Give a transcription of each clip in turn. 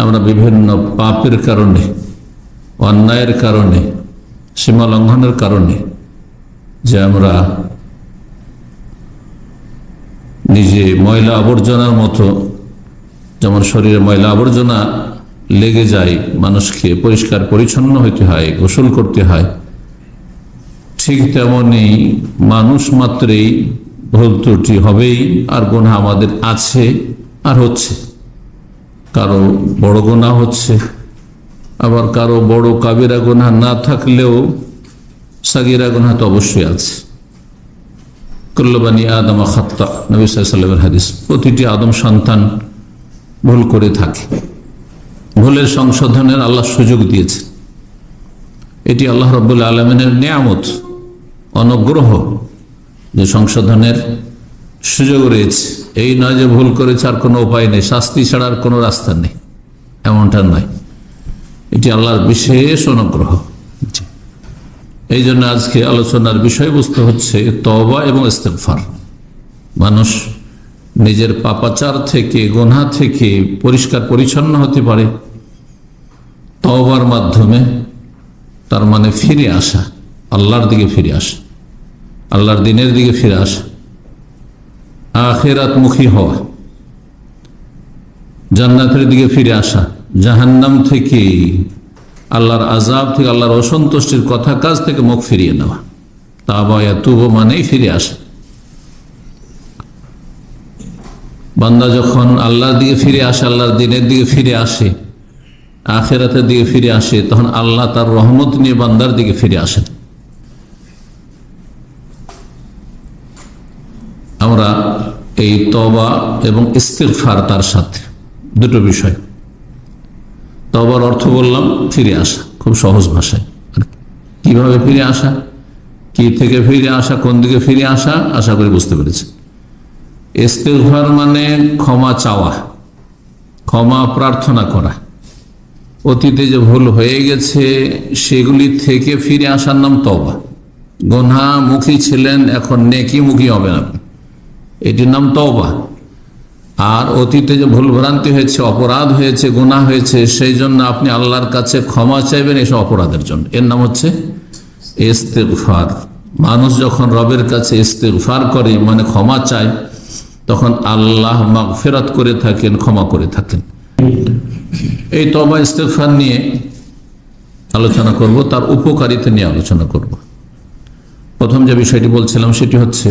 আমরা বিভিন্ন পাপের কারণে, অন্যায়ের কারণে, সীমা লঙ্ঘনের কারণে যে আমরা নিজে ময়লা আবর্জনার মতো, যেমন শরীরে ময়লা আবর্জনা লেগে যায়, মানুষকে পরিষ্কার পরিচ্ছন্ন হইতে হয়, গোসল করতে হয়, ঠিক তেমনি মানুষ মাত্রেই ভুল ত্রুটি হবেই, আর গুনাহ আমাদের আছে আর হচ্ছে। কারো বড় গুনাহ হচ্ছে, আবার কারো বড় কাবিরা গুনাহ না থাকলেও সাগীরা গুনাহ তো অবশ্যই আছে। কুল্লু বানি আদম খাত্তা, নবী সাল্লাল্লাহু আলাইহি ওয়াসাল্লামের হাদিস। প্রতিটি আদম সন্তান ভুল করে থাকে। ভুলের সংশোধনের আল্লাহ সুযোগ দিয়েছে। এটি আল্লাহ রাব্বুল আলামিনের নিয়ামত, অনুগ্রহ, যে সংশোধনের সুযোগ রয়েছে। এই নয় যে ভুল করেছে আর কোনো উপায় নেই, শাস্তি ছাড়ার কোনো রাস্তা নেই, এমনটা নয়। এটি আল্লাহর বিশেষ অনুগ্রহ। এই জন্য আজকে আলোচনার বিষয়বস্তু হচ্ছে তওবা এবং ইস্তিগফার। মানুষ নিজের পাপাচার থেকে, গুনাহ থেকে পরিষ্কার পরিচ্ছন্ন হতে পারে তওবার মাধ্যমে। তার মানে ফিরে আসা, আল্লাহর দিকে ফিরে আসা, আল্লাহর দিনের দিকে ফিরে আসা, আখিরাতমুখী হওয়া, জান্নাতের দিকে ফিরে আসা, জাহান্নাম থেকে, আল্লাহর আযাব থেকে, আল্লাহর অসন্তুষ্টির কথা কাজ থেকে মুখ ফিরিয়ে নেওয়া। তাওবা ইয়াতুবু মানেই ফিরে আসা। বান্দা যখন আল্লাহর দিকে ফিরে আসে, আল্লাহর দিনের দিকে ফিরে আসে, আখিরাতের দিকে ফিরে আসে, তখন আল্লাহ তার রহমত নিয়ে বান্দার দিকে ফিরে আসেন। আমরা এই তওবা এবং ইস্তিগফার, তার সাথে দুটো বিষয়। তওবার অর্থ বললাম ফিরে আসা, খুব সহজ ভাষায়। কিভাবে ফিরে আসা, কি থেকে ফিরে আসা, কোন দিকে ফিরে আসা, আশা করি বুঝতে পেরেছি। ইস্তিগফার মানে ক্ষমা চাওয়া, ক্ষমা প্রার্থনা করা। অতীতে যে ভুল হয়ে গেছে সেগুলি থেকে ফিরে আসার নাম তওবা। গুনাহমুখী ছিলেন, এখন নেকিমুখী হবেন আপনি, এটির নাম তওবা। আর অতীতে যে ভুল ভ্রান্তি হয়েছে, অপরাধ হয়েছে, গুনাহ হয়েছে, সেই জন্য আপনি আল্লাহর কাছে ক্ষমা চাইবেন এসব অপরাধের জন্য, এর নাম হচ্ছে ইস্তিগফার। মানুষ যখন রবের কাছে ইস্তিগফার করে, মানে ক্ষমা চায়, তখন আল্লাহ মাগফিরাত করে থাকেন, ক্ষমা করে থাকেন। এই তওবা ইস্তিগফার নিয়ে আলোচনা করব, তার উপকারিতা নিয়ে আলোচনা করব। প্রথম যে বিষয়টি বলছিলাম সেটি হচ্ছে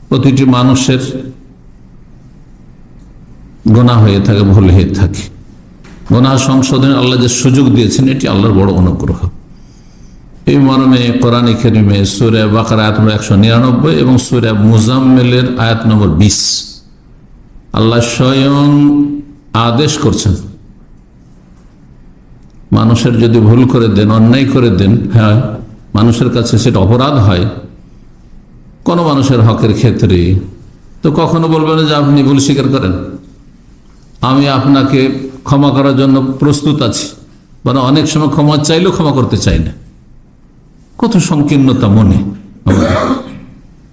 প্রতিটি মানুষের গুনাহ হয়ে থাকে, ভুল হয়ে থাকে। গুনাহ সংশোধনের আল্লাহ যে সুযোগ দিয়েছেন, এটি আল্লাহর বড় অনুগ্রহ। এই মর্মে কোরআন কারীমে সূরা বাকারা আয়াত নম্বর 199 এবং সূরা মুজাম্মিলের আয়াত নম্বর 20 আল্লাহ স্বয়ং আদেশ করছেন, মানুষের যদি ভুল করে দেন, অন্যায় করে দেন, হ্যাঁ মানুষের কাছে সেটা অপরাধ হয় কোন মানুষের হকের ক্ষেত্রে, তো কখনো বলবেন যে আপনি ভুল স্বীকার করেন, আমি আপনাকে ক্ষমা করার জন্য প্রস্তুত আছি। মানে অনেক সময় ক্ষমা চাইলেও ক্ষমা করতে চাই না। কত সংকীর্ণতা মনে,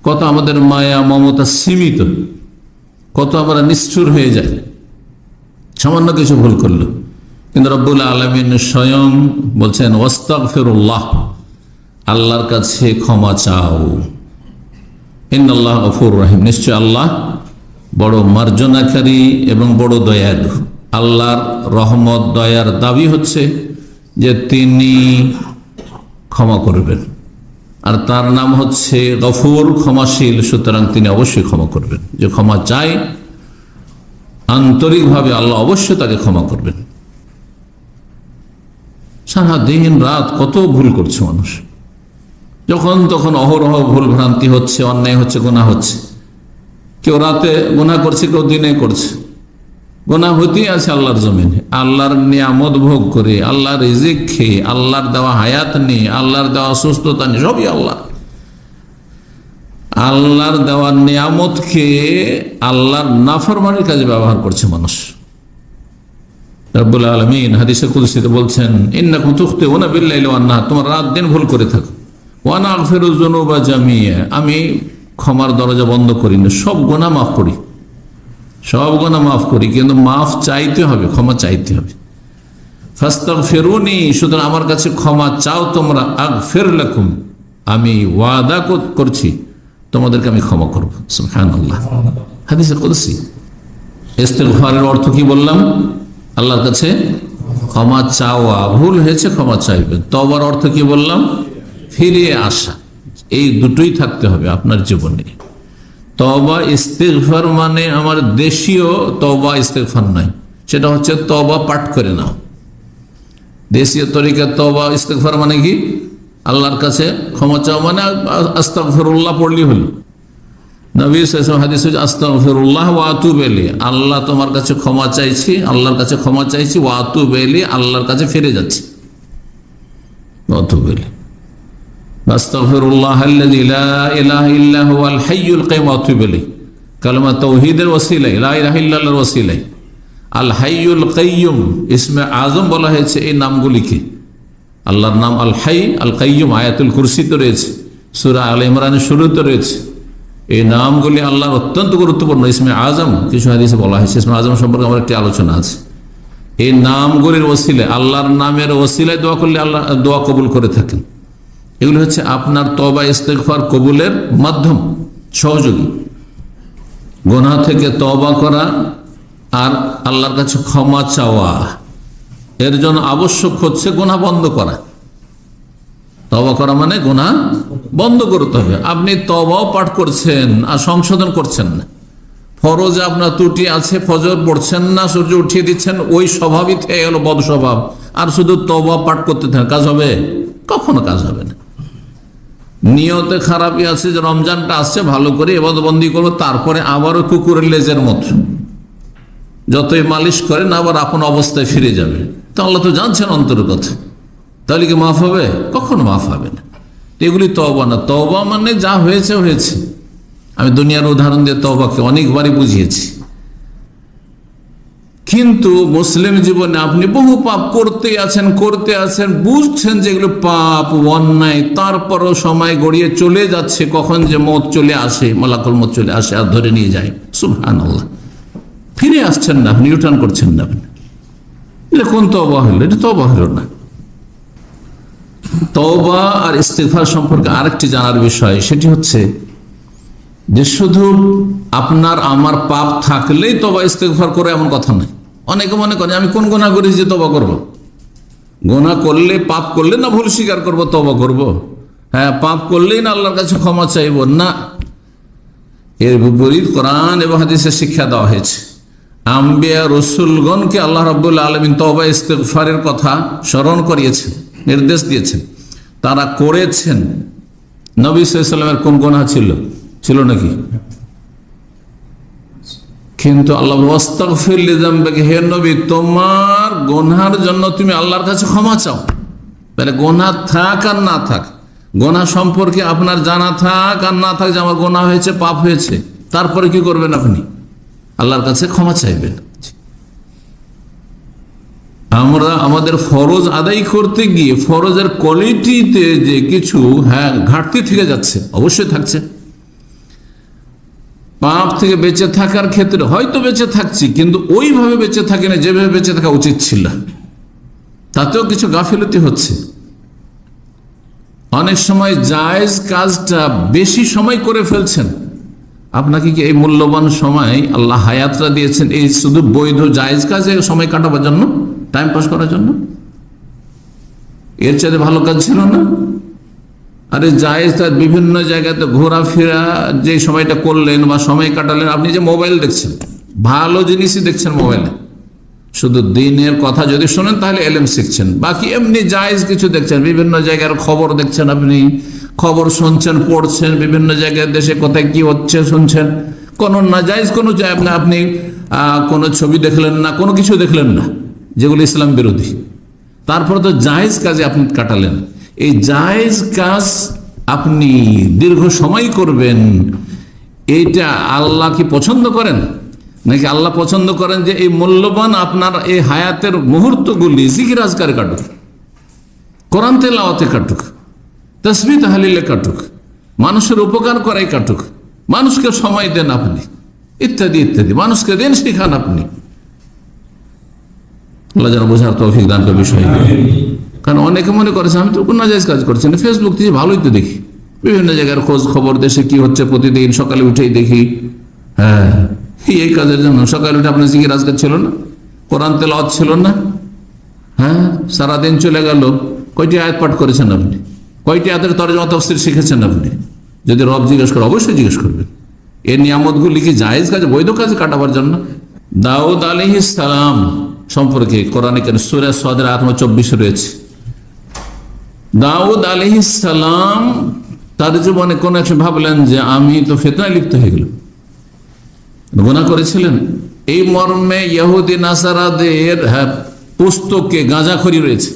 কত আমাদের মায়া মমতা সীমিত, কত আমরা নিষ্ঠুর হয়ে যাই সামান্য কিছু ভুল করলো। কিন্তু রব্বুল আলামিন স্বয়ং বলছেন ওয়াস্তাগফিরুল্লাহ, আল্লাহর কাছে ক্ষমা চাও। ইন্নাল্লাহ গফুর রহিম, নিশ্চয় আল্লাহ বড় মার্জনাকারী এবং বড় দয়ালু। আল্লাহর রহমত, দয়ার দাবি হচ্ছে যে তিনি ক্ষমা করবেন, আর তার নাম হচ্ছে গফুর, ক্ষমাশীল। সুতরাং তিনি অবশ্যই ক্ষমা করবেন। যে ক্ষমা চায় আন্তরিকভাবে, আল্লাহ অবশ্যই তাকে ক্ষমা করবেন। সারা দিন রাত কত ভুল করছে মানুষ, যখন তখন অহরহ ভুল ভ্রান্তি হচ্ছে, অন্যায় হচ্ছে, গুনাহ হচ্ছে। কেউ রাতে গুনাহ করছে, কেউ দিনে করছে। গুনাহ হতেই আছে আল্লাহর জমিনে, আল্লাহর নিয়ামত ভোগ করে, আল্লাহর রিজিক খেয়ে, আল্লাহর দেওয়া হায়াত নিয়ে, আল্লাহর দেওয়া সুস্থতা নিয়ে, সবই আল্লাহ। আল্লাহর দেওয়া নিয়ামতকে আল্লাহর নাফরমানির কাজে ব্যবহার করছে মানুষ। রব্বুল আলামিন হাদিসে কুদসিতে বলছেন, ইন্নাকুম তুখতিউনা বিল্লাইলি ওয়ান নাহার, তোমরা রাত দিন ভুল করে থাকো। ওয়া আনা আগফিরুয যুনুবা জামিআ, আমি ক্ষমার দরজা বন্ধ করি না, সব গুনাহ মাফ করি। সব গুনাহ মাফ করি, কিন্তু মাফ চাইতে হবে, ক্ষমা চাইতে হবে। ফাস্তাগফিরুনি, সুতরাং আমার কাছে ক্ষমা চাও তোমরা, আগফির লাকুম, আমি ওয়াদা করছি তোমাদেরকে আমি ক্ষমা করব। সুবহানাল্লাহ, হাদিসে কুদসি। ইস্তিগফারের অর্থ কি বললাম? আল্লাহর কাছে ক্ষমা চাওয়া, ভুল হয়েছে ক্ষমা চাইবেন। তওবার অর্থ কি বললাম? ফিরে আসা। এই দুটোই থাকতে হবে আপনার জীবনে। তওবা ইস্তিগফার মানে আমার দেশীয় তওবা ইস্তিগফার নাই, সেটা হচ্ছে তওবা পাঠ করে নাও। দেশীয় তরিকা তওবা ইস্তিগফার মানে কি? আল্লাহর কাছে ক্ষমা চাও মানে আস্তাগফিরুল্লাহ পড়লি হলো। নবী সাল্লাল্লাহু আলাইহি ওয়াসাল্লাম হাদিসে আস্তাগফিরুল্লাহ ওয়া আতুবু ইলাইহি, আল্লাহ তোমার কাছে ক্ষমা চাইছি, আল্লাহর কাছে ক্ষমা চাইছি, ওয়া আতুবু ইলাইহি, আল্লাহর কাছে ফিরে যাচ্ছি। ওয়া আতুবু ইলাইহি, আস্তাগফিরুল্লাহাল্লাযী লা ইলাহা ইল্লা হুয়াল হাইয়ুল কাইয়্যুম ওয়া আতুবু ইলাইহি, কালিমা তাওহীদের ওসিলায়, লা ইলাহা ইল্লাল্লাহর ওসিলায় আল হাইয়ুল কাইয়্যুম ইসমে আজম বলা হয়েছে এই নামগুলিকে। আল্লাহর নাম আল হাই, আল কাইয়্যুম আয়াতুল কুরসিতে রয়েছে, সূরা আলে ইমরানের শুরুতে রয়েছে। এই নামগুলি আল্লাহর অত্যন্ত গুরুত্বপূর্ণ ইসমে আজম। কিছু হাদিসে বলা হয়েছে ইসমে আজম সম্পর্কে আমার একটি আলোচনা আছে। এই নামগুলির ওসিলায়, আল্লাহর নামের ওসিলায় দোয়া করলে আল্লাহ দোয়া কবুল করে থাকেন। এগুলো হচ্ছে আপনার তওবা ইস্তিগফার কবুলের মাধ্যম, সহযোগী। গুনাহ থেকে তওবা করা আর আল্লাহর কাছে ক্ষমা চাওয়া, এর জন্য আবশ্যক হচ্ছে গুনাহ বন্ধ করা। তওবা করা মানে গুনাহ বন্ধ করতে হবে। আপনি তওবাও পাঠ করছেন আর সংশোধন করছেন না, ফরজে আপনার ত্রুটি আছে, ফজর পড়ছেন না, সূর্য উঠিয়ে দিচ্ছেন, ওই স্বভাবই থেকে গেল বদ স্বভাব, আর শুধু তওবা পাঠ করতে থাকেন, কাজ হবে? কখনো কাজ হবে না। নিয়তে খারাপই আছে যে রমজানটা আসছে, ভালো করে ইবাদতবন্দি করবো, তারপরে আবারও কুকুরের লেজের মতো যতই মালিশ করেন আবার আপন অবস্থায় ফিরে যাবে। তো আল্লাহ তো জানছেন অন্তরের কথা, তাহলে কি মাফ হবে? কখনো মাফ হবে না। এগুলি তওবা না। তওবা মানে যা হয়েছে হয়েছে। আমি দুনিয়ার উদাহরণ দিয়ে তওবাকে অনেকবারই বুঝিয়েছি। কিন্তু মুসলিম জীবনে আপনি বহু পাপ করতে আছেন, বুঝছেন যেগুলো পাপ অন্যায়, তারপরও সময় গড়িয়ে চলে যাচ্ছে, কখন যে মত চলে আসে, মালাকুল মত চলে আসে আর ধরে নিয়ে যায়। সুবহানাল্লাহ, ফিরে আসছেন না, আপনি রিটার্ন করছেন না। আপনি কোন তওবা হলো? এটা তওবা হলো না। তওবা আর ইস্তিগফার সম্পর্কে আরেকটি জানার বিষয়, সেটি হচ্ছে যে শুধু আপনার আমার পাপ থাকলেই তওবা ইস্তিগফার করে এমন কথা নয়। অনেকে মনে করে আমি কোন গুনাহ করেছি যে তওবা করব? গুনাহ করলে, পাপ করলে না ভুল স্বীকার করব তওবা করব? হ্যাঁ, পাপ করলেই না আল্লাহর কাছে ক্ষমা চাইব না। এর বিপরীত কোরআন এবং হাদিসে শিক্ষা দেওয়া হয়েছে। আম্বিয়া রাসূলগণকে আল্লাহ রাব্বুল আলামিন তওবা ইস্তিগফারের কথা স্মরণ করিয়েছেন, নির্দেশ দিয়েছেন, তারা করেছেন। নবী সাল্লাল্লাহু আলাইহি ওয়াসাল্লামের কোন গুনাহ ছিল নাকি? কিন্তু আল্লাহ ওয়াস্তাগফির লিযামবিকা, হে নবী তোমার গুনাহের জন্য তুমি আল্লাহর কাছে ক্ষমা চাও। তাহলে গুনাহ থাক আর না থাক, গুনাহ সম্পর্কে আপনার জানা থাক আর না থাক যে আমার গুনাহ হয়েছে, পাপ হয়েছে, তারপরে কি করবেন? আপনি আল্লাহর কাছে ক্ষমা চাইবেন। আমরা আমাদের ফরজ আদায় করতে গিয়ে ফরজের কোয়ালিটিতে যে কিছু ঘাটতি থেকে যাচ্ছে, অবশ্যই থাকছে। পাপ থেকে বেঁচে থাকার ক্ষেত্রে হয়তো বেঁচে থাকছি, কিন্তু ওইভাবে বেঁচে থাকি না যেভাবে বেঁচে থাকা উচিত ছিল, তাতেও কিছু গাফিলতি হচ্ছে। অনেক সময় জায়েজ কাজটা বেশি সময় করে ফেলছেন। আপনাকে কি এই মূল্যবান সময় আল্লাহ হায়াতটা দিয়েছেন এই শুধু বৈধ জায়েজ কাজে সময় কাটাবার জন্য, টাইম পাস করার জন্য? এর চাইতে ভালো কাজ ছিল না? আরে জায়েজ কাজ বিভিন্ন জায়গাতে ঘোরাফেরা, যে সময়টা করলেন বা সময় কাটালেন, আপনি যে মোবাইল দেখছেন, ভালো জিনিসই দেখছেন মোবাইলে, শুধু দিনের কথা যদি শোনেন তাহলে এলেম শিখছেন, বাকি এমনি জায়েজ কিছু দেখছেন, বিভিন্ন জায়গার খবর দেখছেন, আপনি খবর শুনছেন, পড়ছেন, বিভিন্ন জায়গায় দেশে কোথায় কি হচ্ছে শুনছেন। কোনো নাজায়েজ কোনো আপনি কোনো ছবি দেখলেন না, কোনো কিছু দেখলেন না যেগুলো ইসলাম বিরোধী, তারপর তো জায়েজ কাজে আপনি কাটালেন। এই জায়েজ কাজ আপনি দীর্ঘ সময় করবেন, এইটা আল্লাহ কি পছন্দ করেন? নাকি আল্লাহ পছন্দ করেন যে এই মূল্যবান আপনার এই হায়াতের মুহূর্তগুলি জিকির আজকারে কাটুক, কোরআন তেলাওয়াতে কাটুক, তাসবিহ তাহলিলে কাটুক, মানুষের উপকার করাই কাটুক, মানুষকে সময় দেন আপনি, ইত্যাদি ইত্যাদি। মানুষকে দিন শিখান আপনি। আল্লাহ যেন বোঝার তৌফিক দান করে বিষয়। কারণ অনেকে মনে করেছে আমি তো নাজায়েজ কাজ করছি না, ফেসবুক থেকে ভালোই তো দেখি, বিভিন্ন জায়গার খোঁজ খবর, দেশে কি হচ্ছে প্রতিদিন সকালে উঠেই দেখি। হ্যাঁ, এই কাজের জন্য সকালে উঠে আপনার জিকির আজকাল ছিল না, কোরআন তেলাওয়াত ছিল না? হ্যাঁ, সারাদিন চলে গেল, কয়টি আয়াত পাঠ করেছেন আপনি? কয়টি আয়াতের তরজমা তাফসীর শিখেছেন আপনি? যদি রব জিজ্ঞেস করে, অবশ্যই জিজ্ঞেস করবেন। এই নিয়ামতগুলি কি জায়েজ কাজে, বৈধ কাজে কাটাবার জন্য? দাউদ আলাইহিস সালাম সম্পর্কে কোরআনে কারীম সূরা সাদের আয়াত 24 রয়েছে। দাউদ আলাইহিস সালাম তার জীবনে কোন এক ভাবলেন যে আমি তো ফিতনায় লিপ্ত হয়ে গেলাম, গুনাহ করেছিলেন। এই মর্মে ইহুদি নাসারাদের পুস্তকে গাঁজাখড়ি রয়েছে,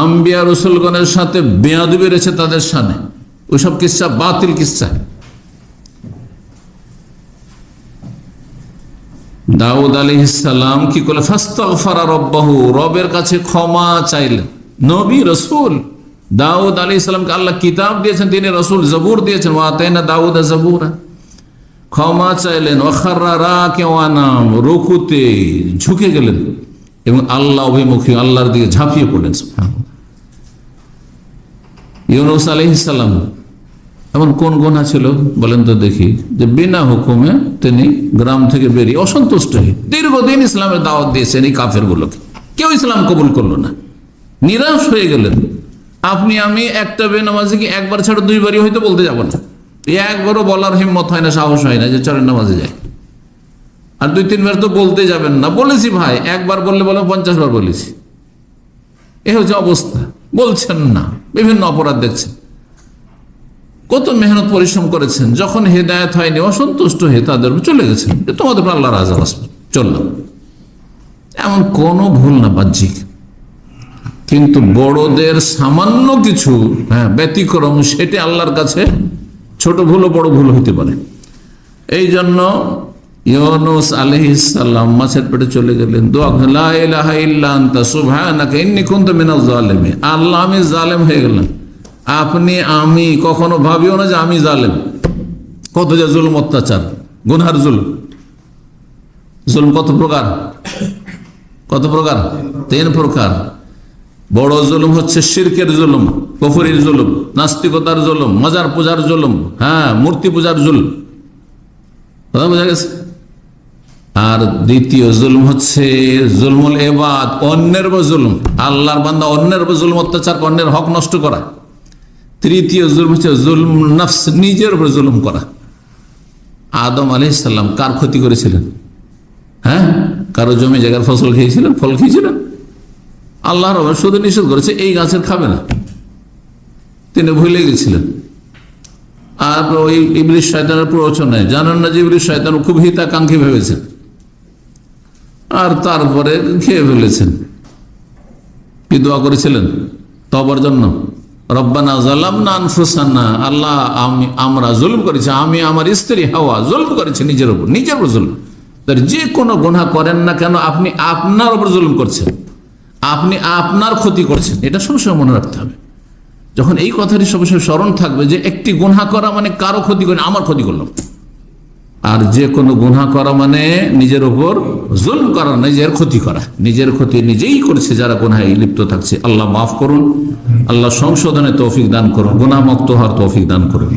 আম্বিয়া রাসূলগণের সাথে বেয়াদবি রয়েছে তাদের সামনে, ওইসব কিসসা বাতিল কিসসা। দাউদ আলাইহিস সালাম কি করলেন? ফাস্তাগফারা রাব্বাহু, রবের কাছে ক্ষমা চাইলেন। নবী রাসূল দাউদ আলাইহিস সালামকে আল্লাহ কিতাব দিয়েছেন, তিনি রাসূল, জবুর দিয়েছেন, ওয়া আতাইনা দাউদা জাবুরা। ক্ষমা চাইলেন, ওয়াখাররা রাকিওয়ানাম, রুকুতে ঝুঁকে গেলেন এবং আল্লাহ অভিমুখী আল্লাহর দিকে ঝাঁপিয়ে পড়লেন। সুবহানাল্লাহ। ইউনূস আলাইহিস সালাম এমন কোন গুনাহ ছিল বলেন তো দেখি, যে বিনা হুকুমে তিনি গ্রাম থেকে বেরিয়ে অসন্তুষ্ট হয়ে দীর্ঘদিন ইসলামের দাওয়াত দিয়েছেন এই কাফেরগুলোকে, কেউ ইসলাম কবুল করলো না, নিরাশ হয়ে গেলেন। আপনি আমি একটা বেনামাজিকে একবার ছাড়া দুইবারই হয়তো বলতে যাব না, একবারও বলার হিম্মত হয় না, সাহস হয় না যে চলেন নামাজে যায়। আর দুই তিনবার তো বলতে যাবেন না। বলেছি ভাই, একবার বললে বলে 50 বার বলেছি, এ হচ্ছে অবস্থা। বলছেন না, বিভিন্ন অপরাধ দেখছেন, কত মেহনত পরিশ্রম করেছেন, যখন হেদায়েত হয়নি অসন্তুষ্ট হয়ে তাদের চলে গেছেন, তোমাদের আল্লাহর আযাব আসবে, চললাম। এমন কোনো ভুল না, বাহ্যিক। কিন্তু বড়দের সামান্য কিছু ব্যতিক্রম, সেটা আল্লাহর কাছে ছোট ভুল ও বড় ভুল হইতে পারে। এই জন্য ইউনূস আলাইহিস সালাম মাছের পেটে চলে গেলেন, দোয়া করলেন, লা ইলাহা ইল্লা আনতা সুবহানাকা ইন্নী কুনতু মিনাজ জালিমিন। আল্লাহ, আমি জালেম হয়ে গেলাম। আপনি আমি কখনো ভাবিও না যে আমি জালেম। কত যে জুলুম, অত্যাচার, গুনহার জুলুম। জুলুম কত প্রকার? কত প্রকার? 3 প্রকার। বড় জুলুম হচ্ছে শিরকের জুলুম, কুফরির জুলুম, নাস্তিকতার জুলুম, মাজার পূজার জুলুম, মূর্তি পূজার জুলুম। কথা বোঝা গেছে? আর দ্বিতীয় জুলুম হচ্ছে জুলমুল ইবাদ, অন্যের উপর জুলুম, আল্লাহর বান্দা অন্যের উপর জুলুম, অত্যাচার, অন্যের হক নষ্ট করা। তৃতীয় জুলুম হচ্ছে জুলম নফস, নিজের উপর জুলুম করা। আদম আলাইহিস সালাম কার ক্ষতি করেছিলেন? কারো জমি জায়গার ফসল খেয়েছিলেন, ফল খেয়েছিলেন? আল্লাহর শুধু নিষেধ করেছে এই গাছের খাবে না, তিনি ভুলে গেছিলেন। আর ওই ইবলিস শয়তানের প্ররোচনায় জানেন না যে ইবলিস শয়তান খুব হিতাকাঙ্ক্ষী ভেবেছেন, আর তারপরে খেয়ে ফেলেছেন। কি দোয়া করেছিলেন তওবার জন্য? রব্বানা যালামনা আনফুসানা, আল্লাহ আমরা জুলুম করেছি, আমি আমার স্ত্রী হাওয়া জুলুম করেছি নিজের উপর জুলুম। যে কোনো গুনাহ করেন না কেন, আপনি আপনার উপর জুলুম করছেন, আপনি আপনার ক্ষতি করছেন। এটা সবসময় মনে রাখতে হবে। যখন এই কথাটি সবসময় স্মরণ থাকবে যে একটি গুনাহ করা মানে কারো ক্ষতি করে, আমার ক্ষতি করলাম। আর যে কোনো গুনাহ করা মানে নিজের উপর জুলম করা, নিজের ক্ষতি করা। নিজের ক্ষতি নিজেই করছে যারা গুনাহে লিপ্ত থাকছে। আল্লাহ মাফ করুন, আল্লাহ সংশোধনে তৌফিক দান করুন, গুনাহ মুক্ত হওয়ার তৌফিক দান করুন।